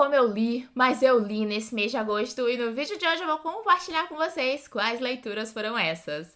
como eu li, mas eu li nesse mês de agosto e no vídeo de hoje eu vou compartilhar com vocês quais leituras foram essas.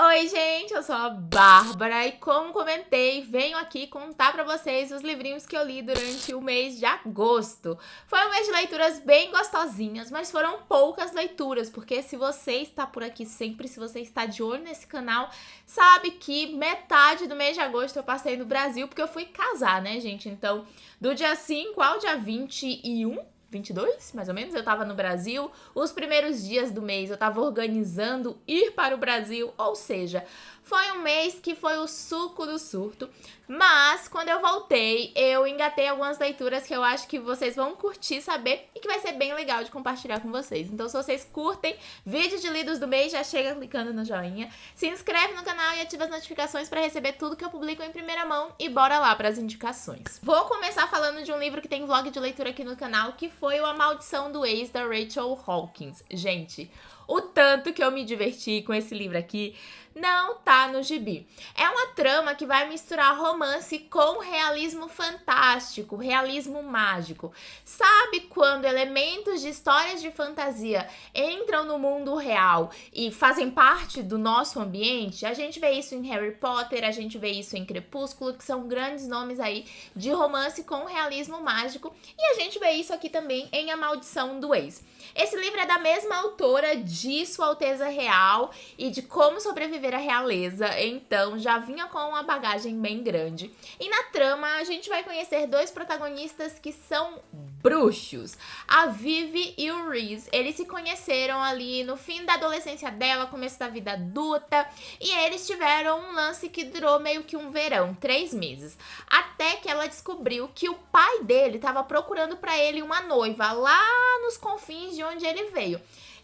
Oi, gente, eu sou a Bárbara e como comentei, venho aqui contar pra vocês os livrinhos que eu li durante o mês de agosto. Foi um mês de leituras bem gostosinhas, mas foram poucas leituras, porque se você está por aqui sempre, se você está de olho nesse canal, sabe que metade do mês de agosto eu passei no Brasil, porque eu fui casar, né, gente? Então, do dia 5 ao dia 22, mais ou menos, eu tava no Brasil. Os primeiros dias do mês eu tava organizando ir para o Brasil, ou seja, foi um mês que foi o suco do surto. Mas, quando eu voltei, eu engatei algumas leituras que eu acho que vocês vão curtir saber e que vai ser bem legal de compartilhar com vocês. Então, se vocês curtem vídeo de lidos do mês, já chega clicando no joinha, se inscreve no canal e ativa as notificações para receber tudo que eu publico em primeira mão e bora lá para as indicações. Vou começar falando de um livro que tem vlog de leitura aqui no canal, que foi o A Maldição do Ex, da Rachel Hawkins. Gente, o tanto que eu me diverti com esse livro aqui não tá no gibi. É uma trama que vai misturar romance com realismo fantástico, realismo mágico. Sabe quando elementos de histórias de fantasia entram no mundo real e fazem parte do nosso ambiente? A gente vê isso em Harry Potter, a gente vê isso em Crepúsculo, que são grandes nomes aí de romance com realismo mágico, e a gente vê isso aqui também em A Maldição do Ex. Esse livro é da mesma autora de Sua Alteza Real e de Como Sobreviver à Realeza, então já vinha com uma bagagem bem grande. E na trama a gente vai conhecer dois protagonistas que são bruxos, a Vivi e o Reese. Eles se conheceram ali no fim da adolescência dela, começo da vida adulta, e eles tiveram um lance que durou meio que um verão, 3 meses, até que ela descobriu que o pai dele estava procurando para ele uma noiva lá nos confins de onde ele veio.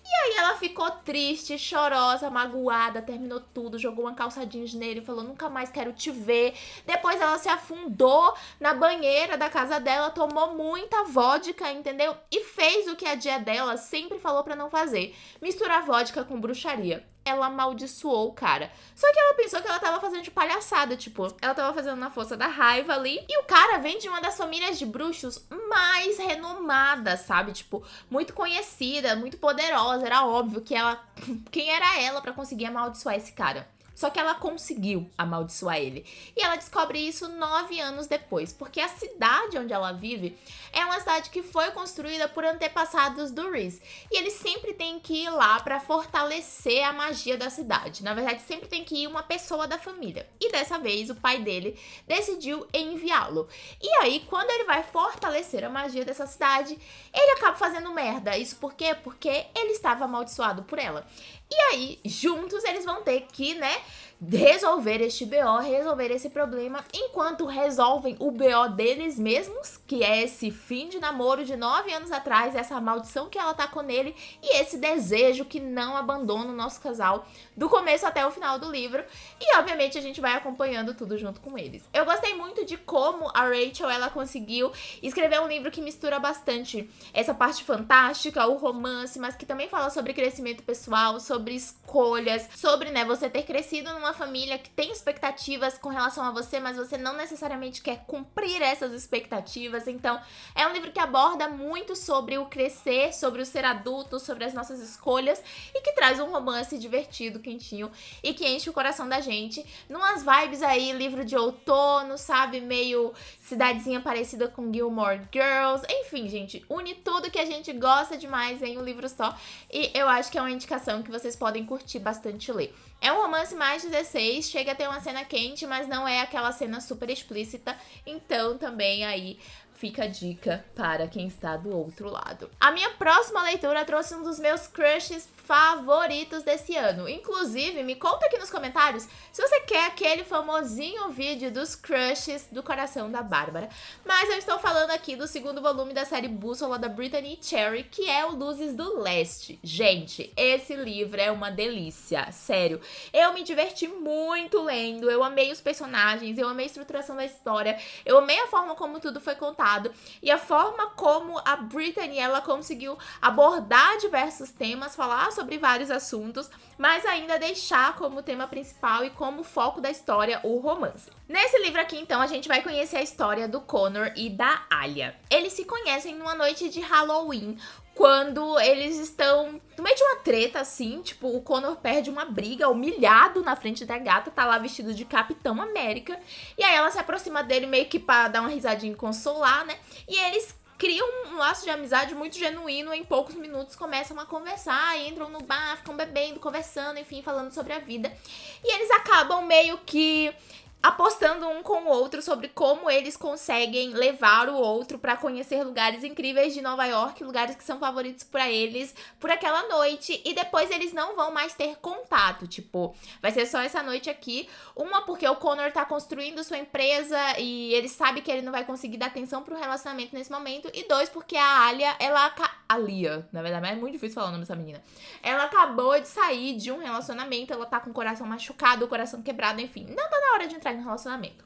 E aí ela ficou triste, chorosa, magoada, terminou tudo, jogou uma calça jeans nele e falou: nunca mais quero te ver. Depois ela se afundou na banheira da casa dela, tomou muita vodka, entendeu? E fez o que a tia dela sempre falou pra não fazer: misturar vodka com bruxaria. Ela amaldiçoou o cara. Só que ela pensou que ela tava fazendo de palhaçada, tipo, ela tava fazendo na força da raiva ali. E o cara vem de uma das famílias de bruxos mais renomadas, sabe? Tipo, muito conhecida, muito poderosa. Era óbvio que ela... Quem era ela pra conseguir amaldiçoar esse cara? Só que ela conseguiu amaldiçoar ele. E ela descobre isso 9 anos depois, porque a cidade onde ela vive é uma cidade que foi construída por antepassados do Reese. E ele sempre tem que ir lá para fortalecer a magia da cidade. Na verdade, sempre tem que ir uma pessoa da família. E dessa vez, o pai dele decidiu enviá-lo. E aí, quando ele vai fortalecer a magia dessa cidade, ele acaba fazendo merda. Isso por quê? Porque ele estava amaldiçoado por ela. E aí, juntos, eles vão ter que, né, resolver este BO, resolver esse problema, enquanto resolvem o BO deles mesmos, que é esse fim de namoro de 9 anos atrás, essa maldição que ela tá com ele e esse desejo que não abandona o nosso casal do começo até o final do livro. E, obviamente, a gente vai acompanhando tudo junto com eles. Eu gostei muito de como a Rachel, ela conseguiu escrever um livro que mistura bastante essa parte fantástica, o romance, mas que também fala sobre crescimento pessoal, sobre escolhas, sobre, né, você ter crescido numa família que tem expectativas com relação a você, mas você não necessariamente quer cumprir essas expectativas. Então, é um livro que aborda muito sobre o crescer, sobre o ser adulto, sobre as nossas escolhas, e que traz um romance divertido, quentinho, e que enche o coração da gente, numas vibes aí, livro de outono, sabe, meio cidadezinha parecida com Gilmore Girls. Enfim, gente, une tudo que a gente gosta demais em um livro só, e eu acho que é uma indicação que vocês podem curtir bastante ler. É um romance mais 16, chega a ter uma cena quente, mas não é aquela cena super explícita, então também aí fica a dica para quem está do outro lado. A minha próxima leitura trouxe um dos meus crushes favoritos desse ano. Inclusive, me conta aqui nos comentários se você quer aquele famosinho vídeo dos crushes do coração da Bárbara. Mas eu estou falando aqui do segundo volume da série Bússola da Brittany Cherry, que é o Luzes do Leste. Gente, esse livro é uma delícia, sério. Eu me diverti muito lendo, eu amei os personagens, eu amei a estruturação da história, eu amei a forma como tudo foi contado. passado, e a forma como a Brittany, ela conseguiu abordar diversos temas, falar sobre vários assuntos, mas ainda deixar como tema principal e como foco da história o romance. Nesse livro aqui, então, a gente vai conhecer a história do Connor e da Alia. Eles se conhecem numa noite de Halloween, quando eles estão no meio de uma treta, assim, tipo, o Connor perde uma briga, humilhado na frente da gata, tá lá vestido de Capitão América, e aí ela se aproxima dele meio que pra dar uma risadinha e consolar, né, e eles criam um laço de amizade muito genuíno. Em poucos minutos começam a conversar, entram no bar, ficam bebendo, conversando, enfim, falando sobre a vida, e eles acabam meio que apostando um com o outro sobre como eles conseguem levar o outro pra conhecer lugares incríveis de Nova York, lugares que são favoritos pra eles por aquela noite, e depois eles não vão mais ter contato, tipo, vai ser só essa noite aqui. Uma, porque o Connor tá construindo sua empresa e ele sabe que ele não vai conseguir dar atenção pro relacionamento nesse momento, e dois, porque a Alia, Alia, na verdade, é muito difícil falar o nome dessa menina. Ela acabou de sair de um relacionamento, ela tá com o coração machucado, o coração quebrado, enfim, não tá na hora de entrar no relacionamento.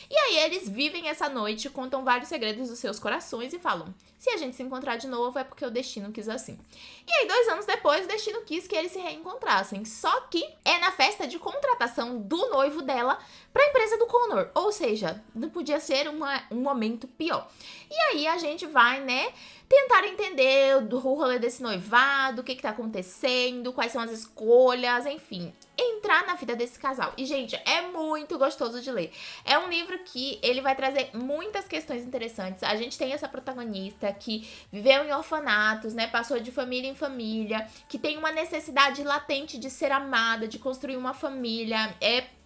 E aí eles vivem essa noite, contam vários segredos dos seus corações e falam: se a gente se encontrar de novo é porque o destino quis assim. E aí 2 anos depois o destino quis que eles se reencontrassem, só que é na festa de contratação do noivo dela pra empresa do Connor, ou seja, não podia ser um momento pior. E aí a gente vai, né, tentar entender o rolê desse noivado, o que tá acontecendo, quais são as escolhas, enfim, entrar na vida desse casal. E, gente, é muito gostoso de ler. É um livro que ele vai trazer muitas questões interessantes. A gente tem essa protagonista que viveu em orfanatos, né, passou de família em família, que tem uma necessidade latente de ser amada, de construir uma família,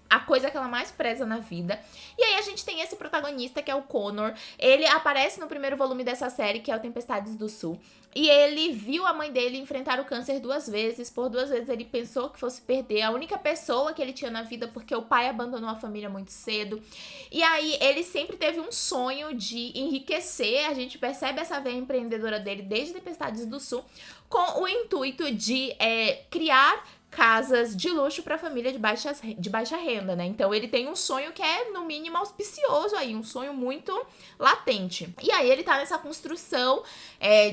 a coisa que ela mais preza na vida. E aí a gente tem esse protagonista que é o Connor. Ele aparece no primeiro volume dessa série, que é o Tempestades do Sul. E ele viu a mãe dele enfrentar o câncer 2 vezes. Por 2 vezes ele pensou que fosse perder a única pessoa que ele tinha na vida, porque o pai abandonou a família muito cedo. E aí ele sempre teve um sonho de enriquecer. A gente percebe essa veia empreendedora dele desde Tempestades do Sul, com o intuito de criar casas de luxo para família de baixa renda, né? Então ele tem um sonho que é, no mínimo, auspicioso aí, um sonho muito latente. E aí ele tá nessa construção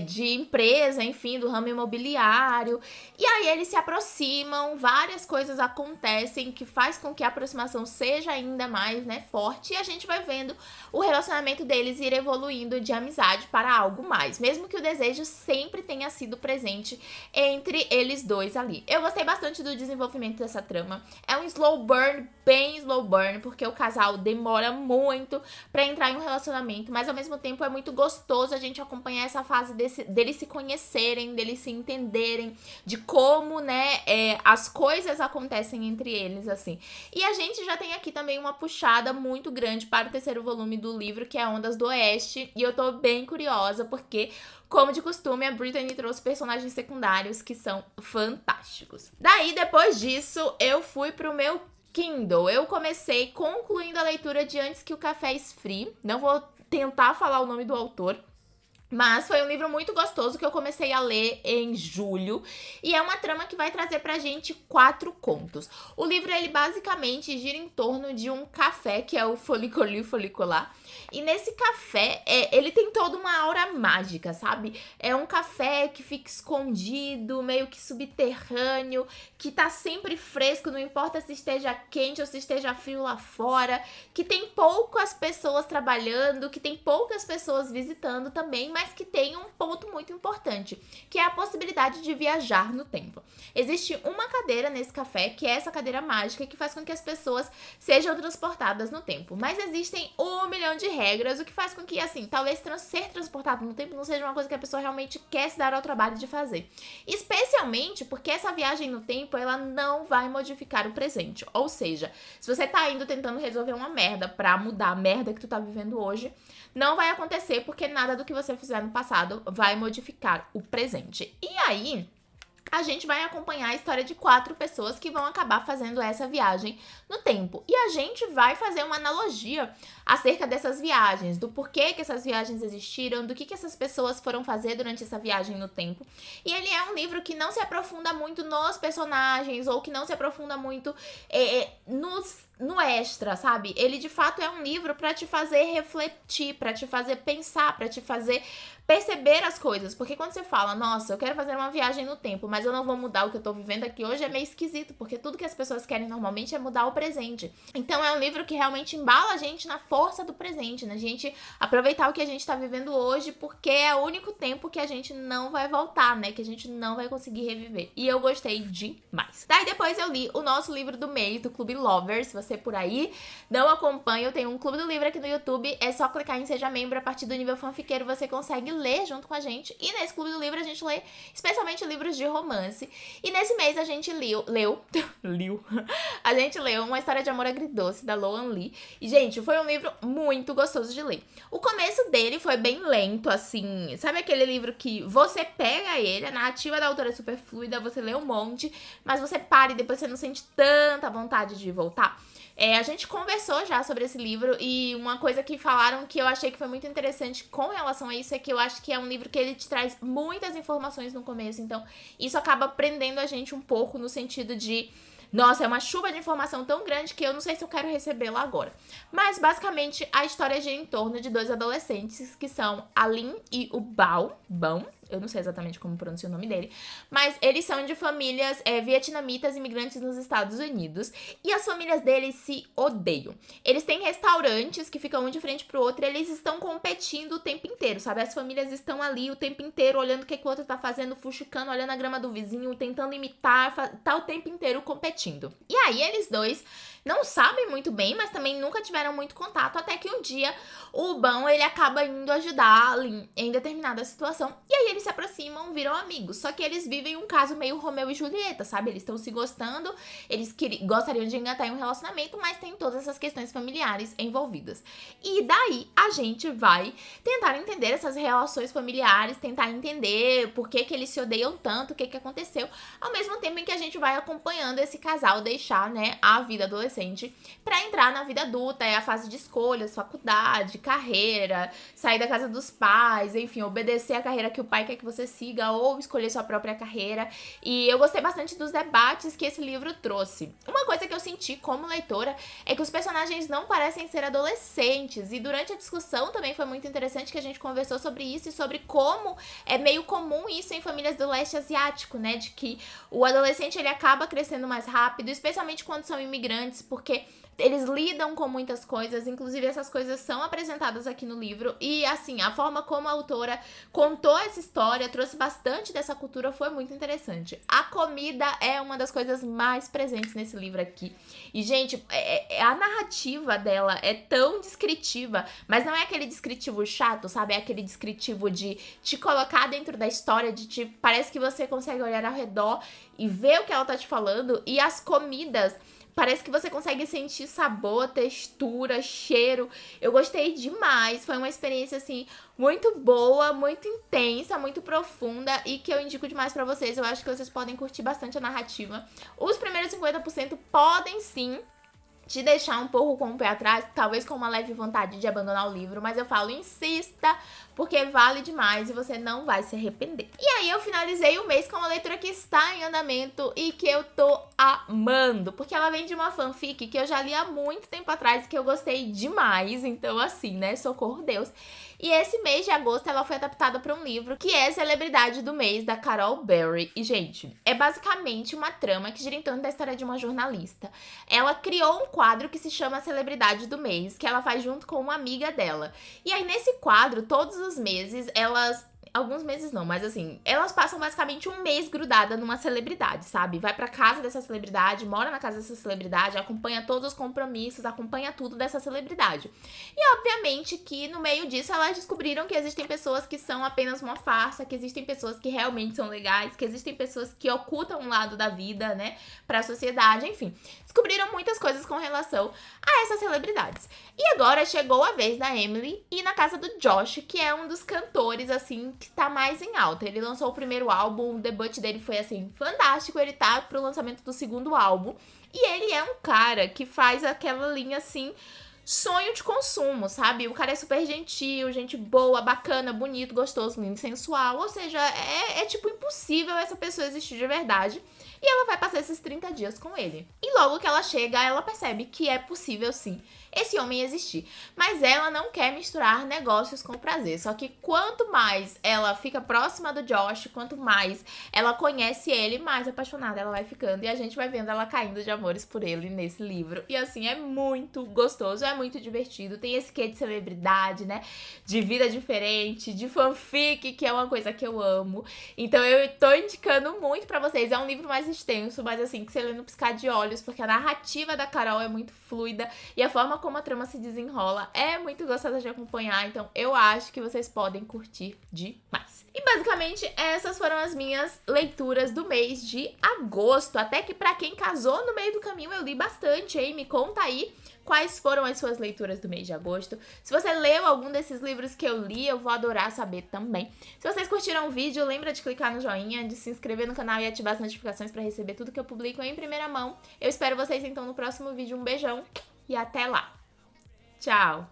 de empresa, enfim, do ramo imobiliário. E aí eles se aproximam, várias coisas acontecem que faz com que a aproximação seja ainda mais, né, forte. E a gente vai vendo o relacionamento deles ir evoluindo de amizade para algo mais, mesmo que o desejo sempre tenha sido presente entre eles dois ali. Eu gostei bastante do desenvolvimento dessa trama. É um slow burn, bem slow burn, porque o casal demora muito pra entrar em um relacionamento, mas ao mesmo tempo é muito gostoso a gente acompanhar essa fase deles se conhecerem, deles se entenderem, de como, né, as coisas acontecem entre eles, assim. E a gente já tem aqui também uma puxada muito grande para o 3º volume do livro, que é Ondas do Oeste, e eu tô bem curiosa, porque, como de costume, a Brittany trouxe personagens secundários que são fantásticos. Daí, depois disso, eu fui pro meu Kindle. Eu comecei concluindo a leitura de Antes que o Café Esfrie. Não vou tentar falar o nome do autor, mas foi um livro muito gostoso que eu comecei a ler em julho. E é uma trama que vai trazer pra gente 4 contos. O livro, ele basicamente gira em torno de um café, que é o Folicolar. E nesse café, ele tem toda uma aura mágica, sabe? É um café que fica escondido, meio que subterrâneo, que tá sempre fresco, não importa se esteja quente ou se esteja frio lá fora, que tem poucas pessoas trabalhando, que tem poucas pessoas visitando também, mas que tem um ponto muito importante, que é a possibilidade de viajar no tempo. Existe uma cadeira nesse café, que é essa cadeira mágica, que faz com que as pessoas sejam transportadas no tempo. Mas existem 1 milhão de regras, o que faz com que, assim, talvez ser transportado no tempo não seja uma coisa que a pessoa realmente quer se dar ao trabalho de fazer. Especialmente porque essa viagem no tempo, ela não vai modificar o presente. Ou seja, se você tá indo tentando resolver uma merda pra mudar a merda que tu tá vivendo hoje, não vai acontecer, porque nada do que você fizer no passado vai modificar o presente. E aí, a gente vai acompanhar a história de 4 pessoas que vão acabar fazendo essa viagem no tempo. E a gente vai fazer uma analogia acerca dessas viagens, do porquê que essas viagens existiram, do que essas pessoas foram fazer durante essa viagem no tempo. E ele é um livro que não se aprofunda muito nos personagens, ou que não se aprofunda muito nos no extra, sabe? Ele de fato é um livro pra te fazer refletir, pra te fazer pensar, pra te fazer perceber as coisas. Porque quando você fala, nossa, eu quero fazer uma viagem no tempo, mas eu não vou mudar o que eu tô vivendo aqui hoje, é meio esquisito, porque tudo que as pessoas querem normalmente é mudar o presente. Então é um livro que realmente embala a gente na força do presente, né? A gente aproveitar o que a gente tá vivendo hoje, porque é o único tempo que a gente não vai voltar, né? Que a gente não vai conseguir reviver. E eu gostei demais. Daí depois eu li o nosso livro do mês, do Clube Lovers. Se você por aí não acompanha, eu tenho um Clube do Livro aqui no YouTube. É só clicar em Seja Membro. A partir do nível fanfiqueiro você consegue ler junto com a gente. E nesse Clube do Livro a gente lê especialmente livros de romance. E nesse mês a gente leu a gente leu Uma História de Amor Agridoce, da Loan Lee. E, gente, foi um livro muito gostoso de ler. O começo dele foi bem lento, assim. Sabe aquele livro que você pega ele, a narrativa da autora é super fluida, você lê um monte, mas você para e depois você não sente tanta vontade de voltar? A gente conversou já sobre esse livro e uma coisa que falaram que eu achei que foi muito interessante com relação a isso é que eu acho que é um livro que ele te traz muitas informações no começo, então isso acaba prendendo a gente um pouco no sentido de, nossa, é uma chuva de informação tão grande que eu não sei se eu quero recebê-la agora. Mas, basicamente, a história gira em torno de dois adolescentes, que são a Lin e o Bão, eu não sei exatamente como pronunciar o nome dele, mas eles são de famílias vietnamitas imigrantes nos Estados Unidos, e as famílias deles se odeiam. Eles têm restaurantes que ficam um de frente pro outro, e eles estão competindo o tempo inteiro, sabe? As famílias estão ali o tempo inteiro, olhando o que o outro tá fazendo, fuxicando, olhando a grama do vizinho, tentando imitar, tá o tempo inteiro competindo. E aí eles dois não sabem muito bem, mas também nunca tiveram muito contato, até que um dia o Bão, ele acaba indo ajudar a Lin em determinada situação, e aí eles se aproximam, viram amigos, só que eles vivem um caso meio Romeu e Julieta, sabe? Eles estão se gostando, eles gostariam de engatar em um relacionamento, mas tem todas essas questões familiares envolvidas. E daí a gente vai tentar entender essas relações familiares, tentar entender por que eles se odeiam tanto, o que aconteceu, ao mesmo tempo em que a gente vai acompanhando esse casal deixar, né, a vida adolescente pra entrar na vida adulta, é a fase de escolhas, faculdade, carreira, sair da casa dos pais, enfim, obedecer a carreira que o pai quer que você siga ou escolher sua própria carreira. E eu gostei bastante dos debates que esse livro trouxe. Uma coisa que eu senti como leitora é que os personagens não parecem ser adolescentes, e durante a discussão também foi muito interessante que a gente conversou sobre isso e sobre como é meio comum isso em famílias do leste asiático, né, de que o adolescente ele acaba crescendo mais rápido, especialmente quando são imigrantes, porque eles lidam com muitas coisas, inclusive essas coisas são apresentadas aqui no livro, e assim, a forma como a autora contou essa história, trouxe bastante dessa cultura, foi muito interessante. A comida é uma das coisas mais presentes nesse livro aqui, e gente, a narrativa dela é tão descritiva, mas não é aquele descritivo chato, sabe, é aquele descritivo de te colocar dentro da história, parece que você consegue olhar ao redor e ver o que ela tá te falando, e as comidas parece que você consegue sentir sabor, textura, cheiro. Eu gostei demais. Foi uma experiência, assim, muito boa, muito intensa, muito profunda e que eu indico demais pra vocês. Eu acho que vocês podem curtir bastante a narrativa. Os primeiros 50% podem, sim, te deixar um pouco com o pé atrás, talvez com uma leve vontade de abandonar o livro, mas eu falo, insista, porque vale demais e você não vai se arrepender. E aí eu finalizei o mês com uma leitura que está em andamento e que eu tô amando, porque ela vem de uma fanfic que eu já li há muito tempo atrás e que eu gostei demais, então assim, né, socorro Deus. E esse mês de agosto ela foi adaptada para um livro que é Celebridade do Mês, da Carol Berry. E, gente, é basicamente uma trama que gira em torno da história de uma jornalista. Ela criou um quadro que se chama Celebridade do Mês, que ela faz junto com uma amiga dela. E aí, nesse quadro, todos os meses, alguns meses não, mas assim, elas passam basicamente um mês grudada numa celebridade, sabe? Vai pra casa dessa celebridade, mora na casa dessa celebridade, acompanha todos os compromissos, acompanha tudo dessa celebridade. E obviamente que no meio disso elas descobriram que existem pessoas que são apenas uma farsa, que existem pessoas que realmente são legais, que existem pessoas que ocultam um lado da vida, né, pra sociedade, enfim. Descobriram muitas coisas com relação a essas celebridades. E agora chegou a vez da Emily ir na casa do Josh, que é um dos cantores, assim, que tá mais em alta. Ele lançou o primeiro álbum, o debut dele foi, assim, fantástico. Ele tá pro lançamento do segundo álbum. E ele é um cara que faz aquela linha, assim, sonho de consumo, sabe? O cara é super gentil, gente boa, bacana, bonito, gostoso, lindo, sensual. Ou seja, é tipo impossível essa pessoa existir de verdade. e ela vai passar esses 30 dias com ele. E logo que ela chega, ela percebe que é possível sim esse homem existir. Mas ela não quer misturar negócios com prazer. Só que quanto mais ela fica próxima do Josh, quanto mais ela conhece ele, mais apaixonada ela vai ficando. E a gente vai vendo ela caindo de amores por ele nesse livro. E assim, é muito gostoso, é muito divertido. Tem esse quê de celebridade, né? De vida diferente, de fanfic, que é uma coisa que eu amo. Então eu tô indicando muito pra vocês. É um livro mais extenso, mas assim, que você lê no piscar de olhos, porque a narrativa da Carol é muito fluida e a forma como a trama se desenrola é muito gostosa de acompanhar, então eu acho que vocês podem curtir demais. E basicamente essas foram as minhas leituras do mês de agosto, até que pra quem casou no meio do caminho eu li bastante, hein? Me conta aí quais foram as suas leituras do mês de agosto. Se você leu algum desses livros que eu li, eu vou adorar saber também. Se vocês curtiram o vídeo, lembra de clicar no joinha, de se inscrever no canal e ativar as notificações pra receber tudo que eu publico em primeira mão. Eu espero vocês então no próximo vídeo. Um beijão e até lá! Tchau!